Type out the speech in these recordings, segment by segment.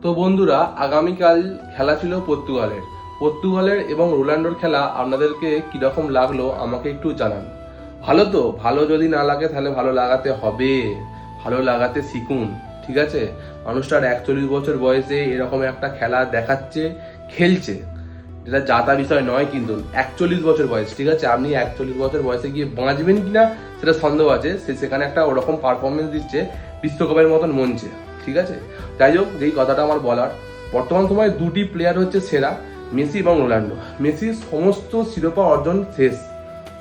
তো বন্ধুরা, আগামীকাল খেলা ছিল পর্তুগালের এবং রোনাল্ডোর খেলা আপনাদেরকে কিরকম লাগলো আমাকে একটু জানান। ভালো তো? ভালো যদি না লাগে তাহলে ভালো লাগাতে হবে, ভালো লাগাতে শিখুন। ঠিক আছে, মানুষটার 41 বছর বয়সে এরকম একটা খেলা দেখাচ্ছে, খেলছে, এটা যাতা বিষয় নয়। কিন্তু 41 বছর বয়স, ঠিক আছে, আপনি 41 বছর বয়সে গিয়ে বাঁচবেন কিনা সেটা সন্দেহ আছে। সে সেখানে একটা ওরকম পারফরমেন্স দিচ্ছে বিশ্বকাপের মতন মঞ্চে। ঠিক আছে, যাই হোক, যেই কথাটা আমার বলার, বর্তমান সময়ে দুটি প্লেয়ার হচ্ছে সেরা, মেসি এবং রোনাল্ডো। মেসির সমস্ত শিরোপা অর্জন শেষ,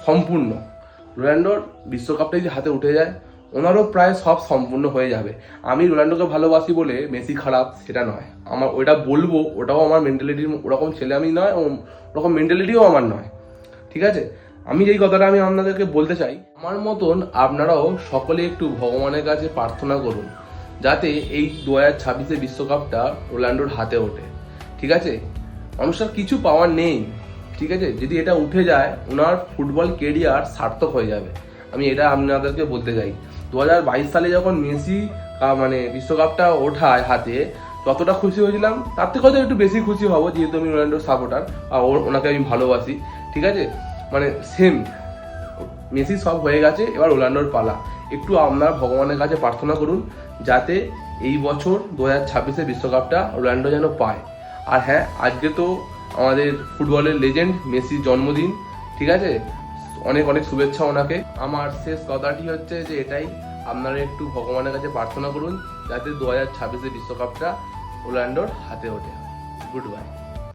সম্পূর্ণ। রোনাল্ডোর বিশ্বকাপটা যদি হাতে উঠে যায়, ওনারও প্রায় সব সম্পূর্ণ হয়ে যাবে। আমি রোনাল্ডোকে ভালোবাসি বলে মেসি খারাপ সেটা নয়, আমার ওইটা বলবো, ওটাও আমার মেন্টালিটির ওরকম ছেলে আমি নয়, ওরকম মেন্টালিটিও আমার নয়। ঠিক আছে, আমি যেই কথাটা আমি আপনাদেরকে বলতে চাই, আমার মতন আপনারাও সকলে একটু ভগবানের কাছে প্রার্থনা করুন যাতে এই 2026 বিশ্বকাপটা রোনাল্ডোর হাতে ওঠে। ঠিক আছে, মানুষটার কিছু পাওয়ার নেই। ঠিক আছে, যদি এটা উঠে যায় ওনার ফুটবল কেরিয়ার সার্থক হয়ে যাবে, আমি এটা আপনাদেরকে বলতে চাই। 2022 সালে যখন মেসি মানে বিশ্বকাপটা ওঠায় হাতে, যতটা খুশি হয়েছিলাম তার থেকে হয়তো একটু বেশি খুশি হব, যেহেতু আমি রোনাল্ডোর সাপোর্টার আর ওনাকে আমি ভালোবাসি। ঠিক আছে, মানে সেম, মেসি সব হয়ে গেছে, এবার রোনাল্ডোর পালা। একটু আপনার ভগবানের কাছে প্রার্থনা করুন যাতে এই বছর 2026 বিশ্বকাপটা রোনাল্ডো যেন পায়। আর হ্যাঁ, আজকে তো আমাদের ফুটবলের লেজেন্ড মেসির জন্মদিন। ঠিক আছে, অনেক অনেক শুভেচ্ছা ওনাকে। আমার শেষ কথাটি হচ্ছে যে এটাই, আপনারা একটু ভগবানের কাছে প্রার্থনা করুন যাতে 2026 বিশ্বকাপটা রোনাল্ডোর হাতে ওঠে। Good bye.